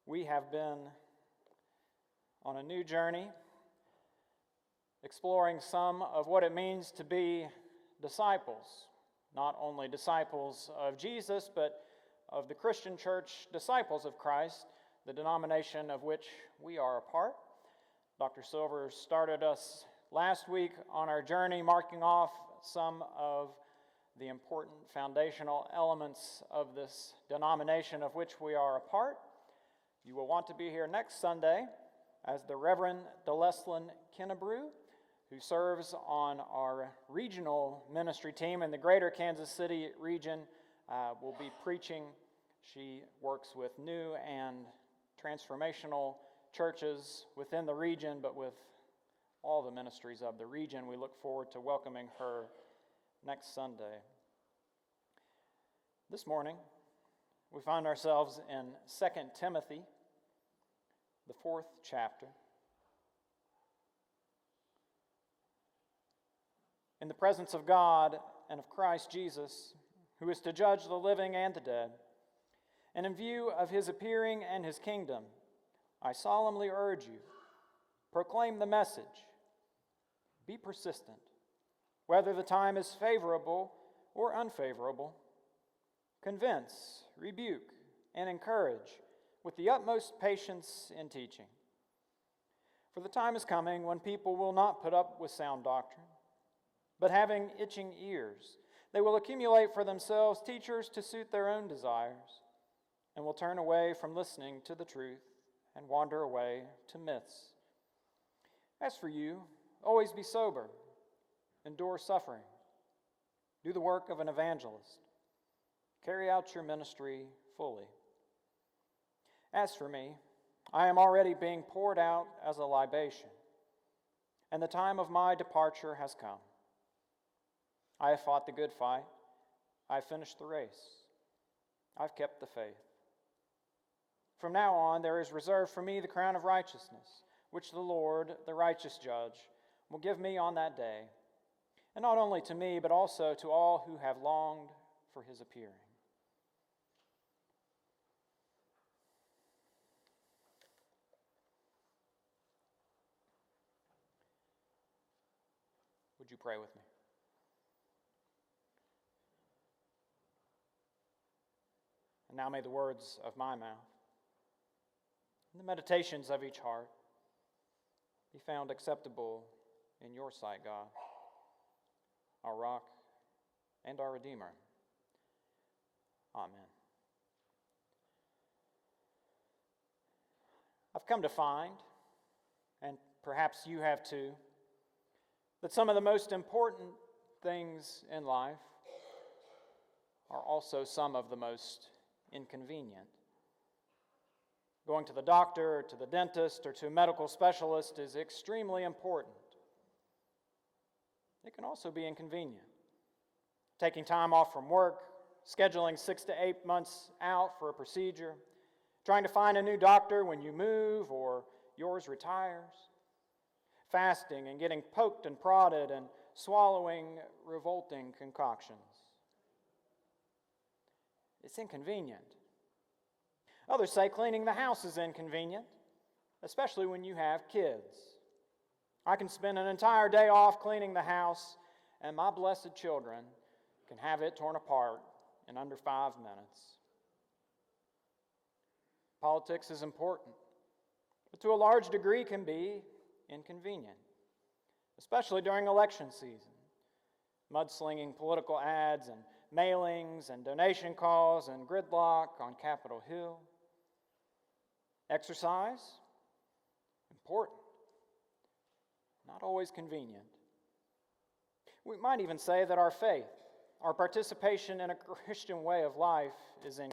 We have been on a new journey, exploring some of what it means to be disciples, not only disciples of Jesus, but of the Christian church, disciples of Christ, the denomination of which we are a part. Dr. Silver started us last week on our journey, marking off some of the important foundational elements of this denomination of which we are a part. You will want to be here next Sunday as the Reverend Deleslin Kennebrew, who serves on our regional ministry team in the greater Kansas City region, will be preaching. She works with new and transformational churches within the region, but with all the ministries of the region. We look forward to welcoming her next Sunday. This morning, we find ourselves in 2 Timothy, the 4th chapter. In the presence of God and of Christ Jesus, who is to judge the living and the dead, and in view of his appearing and his kingdom, I solemnly urge you, proclaim the message. Be persistent, whether the time is favorable or unfavorable. Convince, rebuke, and encourage with the utmost patience in teaching. For the time is coming when people will not put up with sound doctrine, but having itching ears, they will accumulate for themselves teachers to suit their own desires, and will turn away from listening to the truth and wander away to myths. As for you, always be sober, endure suffering, do the work of an evangelist, carry out your ministry fully. As for me, I am already being poured out as a libation, and the time of my departure has come. I have fought the good fight, I have finished the race, I've kept the faith. From now on, there is reserved for me the crown of righteousness, which the Lord, the righteous judge, will give me on that day, and not only to me, but also to all who have longed for his appearing. Would you pray with me? And now may the words of my mouth and the meditations of each heart be found acceptable in your sight, God, our rock and our Redeemer. Amen. I've come to find, and perhaps you have too, that some of the most important things in life are also some of the most inconvenient. Going to the doctor, or to the dentist, or to a medical specialist is extremely important. It can also be inconvenient. Taking time off from work, scheduling 6 to 8 months out for a procedure, trying to find a new doctor when you move or yours retires, fasting and getting poked and prodded and swallowing revolting concoctions. It's inconvenient. Others say cleaning the house is inconvenient, especially when you have kids. I can spend an entire day off cleaning the house, and my blessed children can have it torn apart in under 5 minutes. Politics is important, but to a large degree can be inconvenient, especially during election season. Mudslinging political ads and mailings and donation calls and gridlock on Capitol Hill. Exercise, important, not always convenient. We might even say that our faith, our participation in a Christian way of life is in.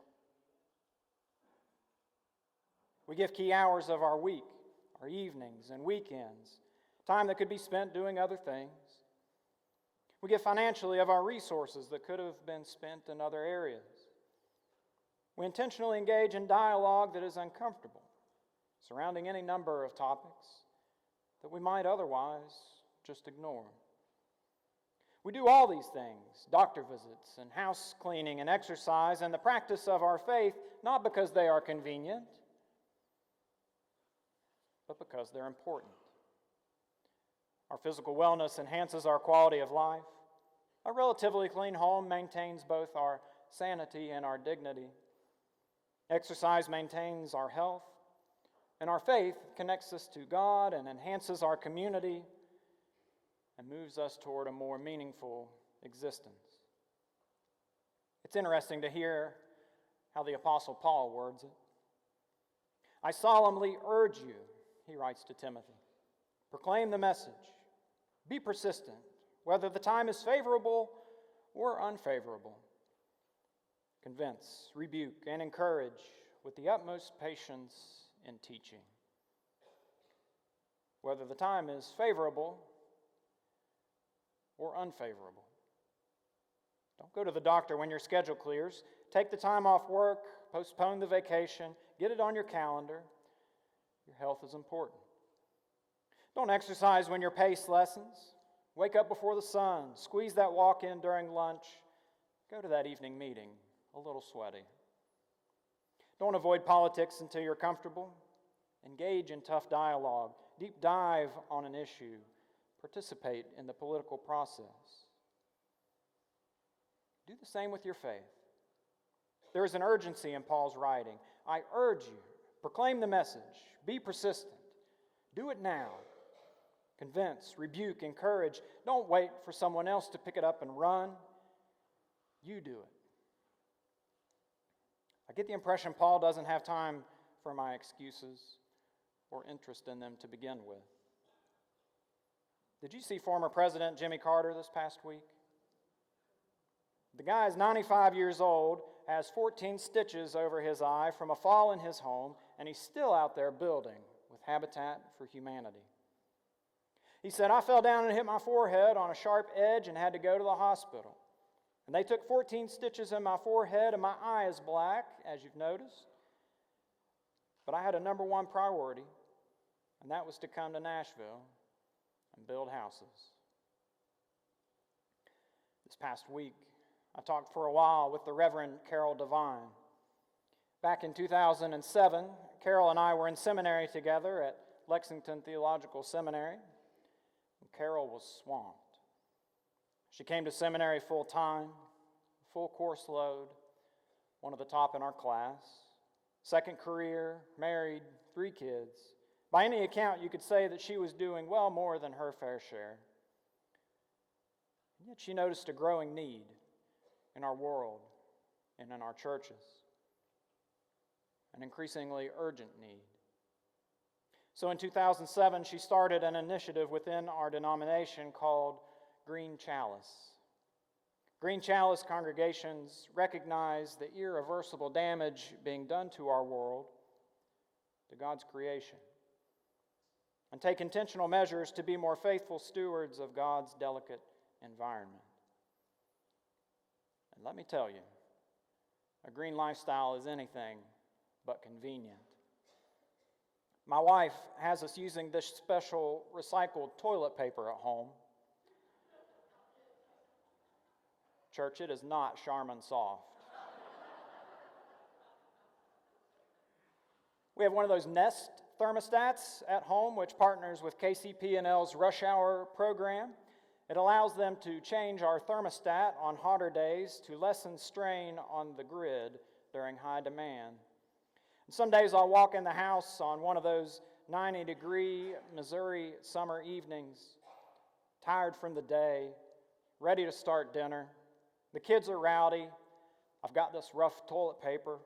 We give key hours of our week, our evenings and weekends, time that could be spent doing other things. We give financially of our resources that could have been spent in other areas. We intentionally engage in dialogue that is uncomfortable, surrounding any number of topics that we might otherwise just ignore. We do all these things, doctor visits and house cleaning and exercise and the practice of our faith, not because they are convenient, but because they're important. Our physical wellness enhances our quality of life. A relatively clean home maintains both our sanity and our dignity. Exercise maintains our health, and our faith connects us to God and enhances our community and moves us toward a more meaningful existence. It's interesting to hear how the Apostle Paul words it. I solemnly urge you, he writes to Timothy, proclaim the message, be persistent, whether the time is favorable or unfavorable. Convince, rebuke, and encourage with the utmost patience in teaching. Whether the time is favorable or unfavorable. Don't go to the doctor when your schedule clears. Take the time off work, postpone the vacation, get it on your calendar. Your health is important. Don't exercise when your pace lessens. Wake up before the sun, squeeze that walk in during lunch, go to that evening meeting a little sweaty. Don't avoid politics until you're comfortable. Engage in tough dialogue, deep dive on an issue, participate in the political process. Do the same with your faith. There is an urgency in Paul's writing. I urge you, proclaim the message, be persistent, do it now. Convince, rebuke, encourage. Don't wait for someone else to pick it up and run. You do it. I get the impression Paul doesn't have time for my excuses or interest in them to begin with. Did you see former President Jimmy Carter this past week? The guy is 95 years old, has 14 stitches over his eye from a fall in his home, and he's still out there building with Habitat for Humanity. He said, I fell down and hit my forehead on a sharp edge and had to go to the hospital. And they took 14 stitches in my forehead, and my eye is black, as you've noticed. But I had a number one priority, and that was to come to Nashville and build houses. This past week, I talked for a while with the Reverend Carol Devine. Back in 2007, Carol and I were in seminary together at Lexington Theological Seminary. Carol was swamped. She came to seminary full-time, full course load, one of the top in our class, second career, married, 3 kids. By any account, you could say that she was doing well more than her fair share. And yet she noticed a growing need in our world and in our churches, an increasingly urgent need. So in 2007, she started an initiative within our denomination called Green Chalice. Green Chalice congregations recognize the irreversible damage being done to our world, to God's creation, and take intentional measures to be more faithful stewards of God's delicate environment. And let me tell you, a green lifestyle is anything but convenient. My wife has us using this special recycled toilet paper at home. Church, it is not Charmin Soft. We have one of those Nest thermostats at home, which partners with KCP&L's Rush Hour program. It allows them to change our thermostat on hotter days to lessen strain on the grid during high demand. And some days I'll walk in the house on one of those 90-degree Missouri summer evenings, tired from the day, ready to start dinner. The kids are rowdy. I've got this rough toilet paper.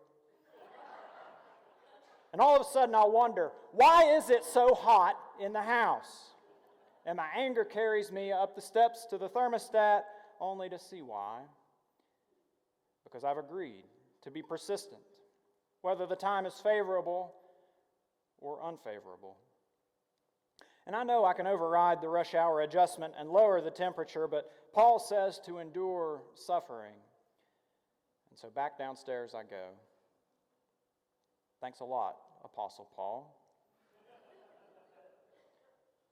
And all of a sudden I'll wonder, why is it so hot in the house? And my anger carries me up the steps to the thermostat, only to see why. Because I've agreed to be persistent, whether the time is favorable or unfavorable. And I know I can override the rush hour adjustment and lower the temperature, but Paul says to endure suffering. And so back downstairs I go. Thanks a lot, Apostle Paul.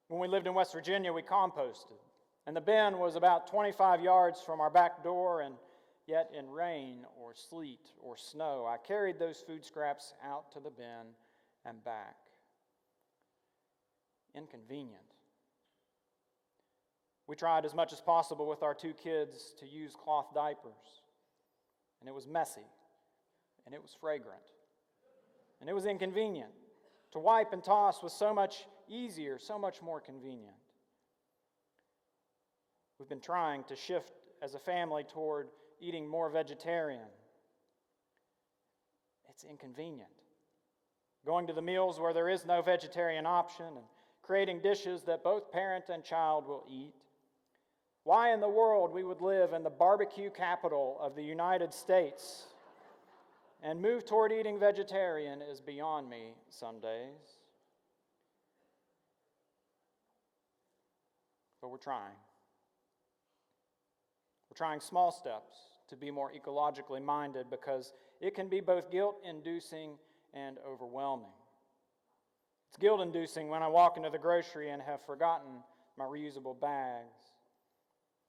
When we lived in West Virginia, we composted. And the bin was about 25 yards from our back door, and yet in rain or sleet or snow, I carried those food scraps out to the bin and back. inconvenient. We tried as much as possible with our 2 kids to use cloth diapers, and it was messy, and it was fragrant, and it was inconvenient. To wipe and toss was so much easier, so much more convenient. We've been trying to shift as a family toward eating more vegetarian. It's inconvenient. Going to the meals where there is no vegetarian option and creating dishes that both parent and child will eat. Why in the world we would live in the barbecue capital of the United States and move toward eating vegetarian is beyond me some days. But we're trying. We're trying small steps to be more ecologically minded because it can be both guilt-inducing and overwhelming. It's guilt-inducing when I walk into the grocery and have forgotten my reusable bags.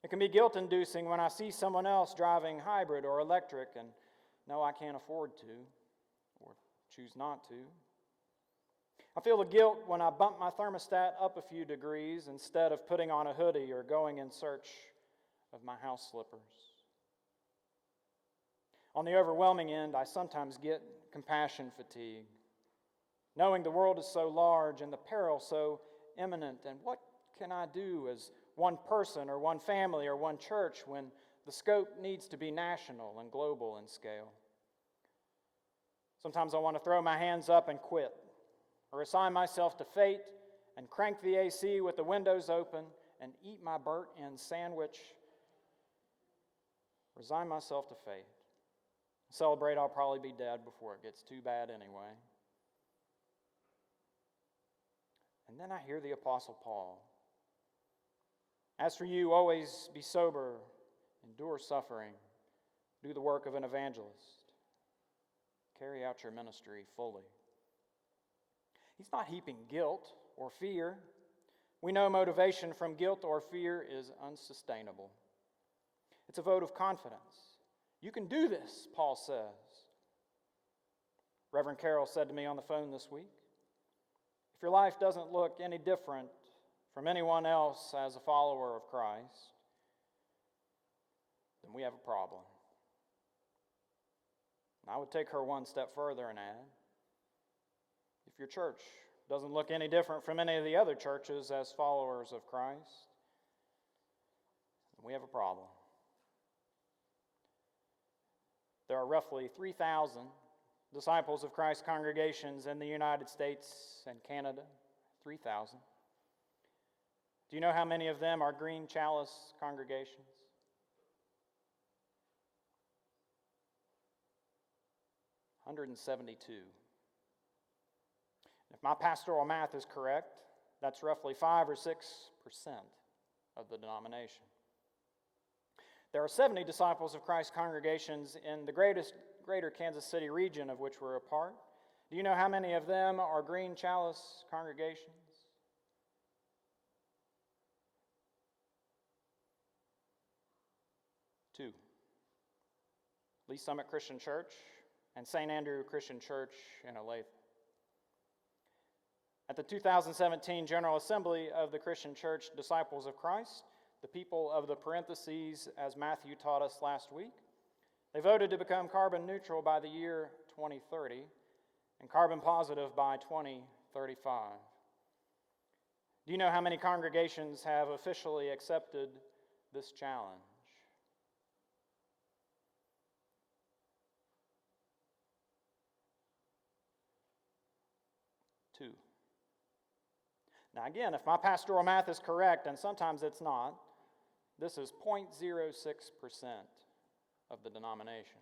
It can be guilt-inducing when I see someone else driving hybrid or electric and know I can't afford to or choose not to. I feel the guilt when I bump my thermostat up a few degrees instead of putting on a hoodie or going in search of my house slippers. On the overwhelming end, I sometimes get compassion fatigue, knowing the world is so large and the peril so imminent, and what can I do as one person or one family or one church when the scope needs to be national and global in scale? Sometimes I want to throw my hands up and quit, or assign myself to fate and crank the AC with the windows open and eat my burnt-end sandwich. Resign myself to fate. Celebrate I'll probably be dead before it gets too bad anyway. And then I hear the Apostle Paul. As for you, always be sober, endure suffering, do the work of an evangelist, carry out your ministry fully. He's not heaping guilt or fear. We know motivation from guilt or fear is unsustainable. It's a vote of confidence. You can do this, Paul says. Reverend Carroll said to me on the phone this week, if your life doesn't look any different from anyone else as a follower of Christ, then we have a problem. And I would take her one step further and add, if your church doesn't look any different from any of the other churches as followers of Christ, then we have a problem. There are roughly 3,000 Disciples of Christ congregations in the United States and Canada. 3,000. Do you know how many of them are Green Chalice congregations? 172. If my pastoral math is correct, that's roughly 5 or 6% of the denomination. There are 70 Disciples of Christ congregations in the greater Kansas City region of which we're a part. Do you know how many of them are Green Chalice congregations? 2. Lee Summit Christian Church and St. Andrew Christian Church in Olathe. At the 2017 General Assembly of the Christian Church Disciples of Christ, the people of the parentheses, as Matthew taught us last week, they voted to become carbon neutral by the year 2030 and carbon positive by 2035. Do you know how many congregations have officially accepted this challenge? 2. Now again, if my pastoral math is correct, and sometimes it's not, this is 0.06% of the denomination.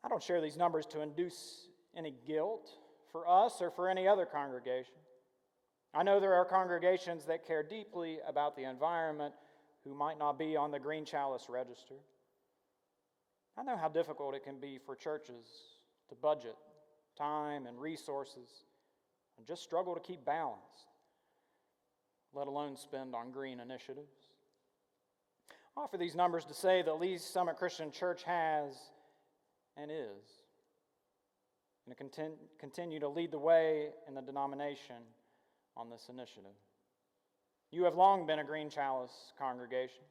I don't share these numbers to induce any guilt for us or for any other congregation. I know there are congregations that care deeply about the environment who might not be on the Green Chalice register. I know how difficult it can be for churches to budget time and resources and just struggle to keep balanced, let alone spend on green initiatives. I offer these numbers to say that Lee Summit Christian Church has and is and continue to lead the way in the denomination on this initiative. You have long been a Green Chalice congregation.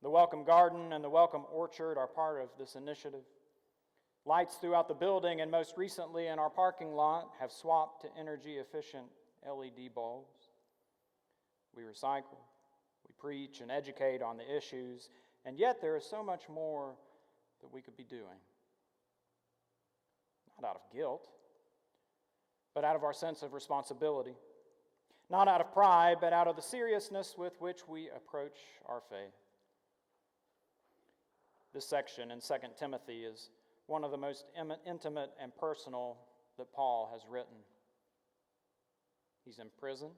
The Welcome Garden and the Welcome Orchard are part of this initiative. Lights throughout the building and most recently in our parking lot have swapped to energy-efficient LED bulbs. We recycle, we preach and educate on the issues, and yet there is so much more that we could be doing. Not out of guilt, but out of our sense of responsibility. Not out of pride, but out of the seriousness with which we approach our faith. This section in 2 Timothy is one of the most intimate and personal that Paul has written. He's imprisoned.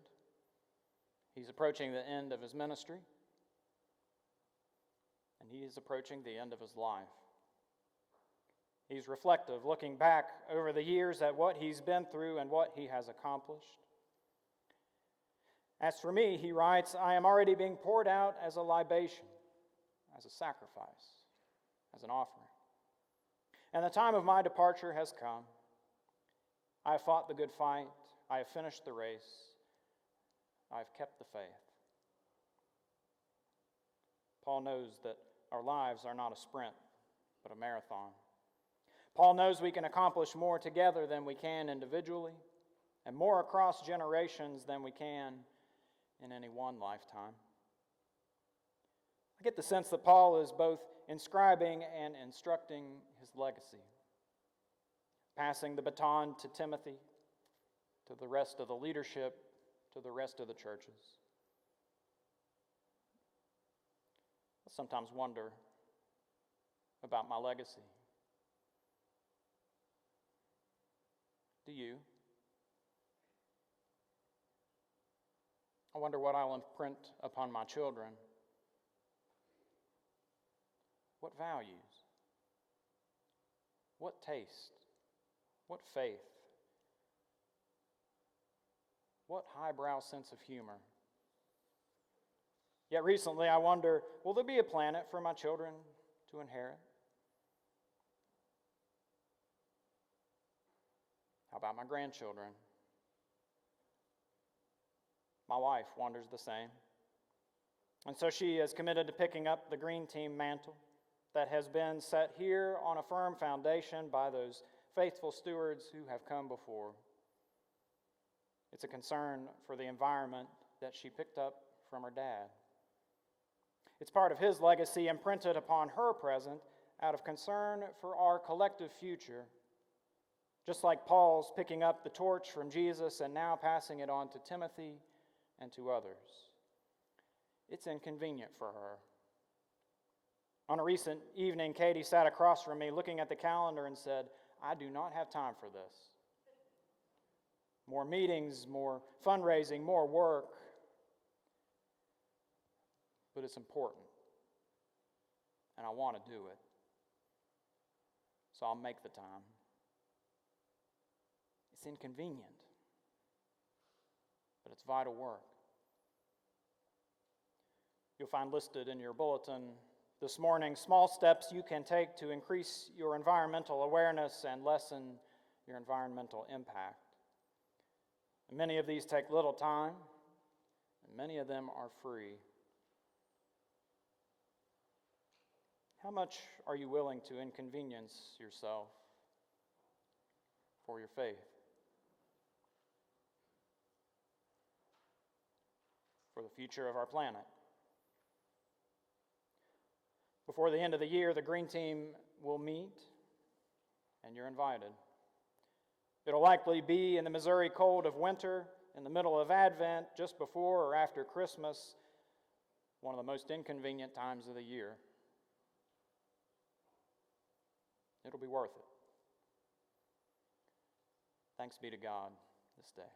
He's approaching the end of his ministry. And he is approaching the end of his life. He's reflective, looking back over the years at what he's been through and what he has accomplished. As for me, he writes, I am already being poured out as a libation, as a sacrifice, as an offering. And the time of my departure has come. I have fought the good fight. I have finished the race. I have kept the faith. Paul knows that our lives are not a sprint, but a marathon. Paul knows we can accomplish more together than we can individually, and more across generations than we can in any one lifetime. I get the sense that Paul is both inscribing and instructing his legacy, passing the baton to Timothy, to the rest of the leadership, to the rest of the churches. I sometimes wonder about my legacy. Do you? I wonder what I'll imprint upon my children. What values? What taste? What faith? What highbrow sense of humor? Yet recently I wonder, will there be a planet for my children to inherit? How about my grandchildren? My wife wonders the same. And so she is committed to picking up the Green Team mantle that has been set here on a firm foundation by those faithful stewards who have come before. It's a concern for the environment that she picked up from her dad. It's part of his legacy imprinted upon her present out of concern for our collective future, just like Paul's picking up the torch from Jesus and now passing it on to Timothy and to others. It's inconvenient for her. On a recent evening, Katie sat across from me looking at the calendar and said, I do not have time for this. More meetings, more fundraising, more work. But it's important. And I want to do it. So I'll make the time. It's inconvenient. But it's vital work. You'll find listed in your bulletin this morning small steps you can take to increase your environmental awareness and lessen your environmental impact. And many of these take little time, and many of them are free. How much are you willing to inconvenience yourself for your faith? For the future of our planet? Before the end of the year, the Green Team will meet, and you're invited. It'll likely be in the Missouri cold of winter, in the middle of Advent, just before or after Christmas, one of the most inconvenient times of the year. It'll be worth it. Thanks be to God this day.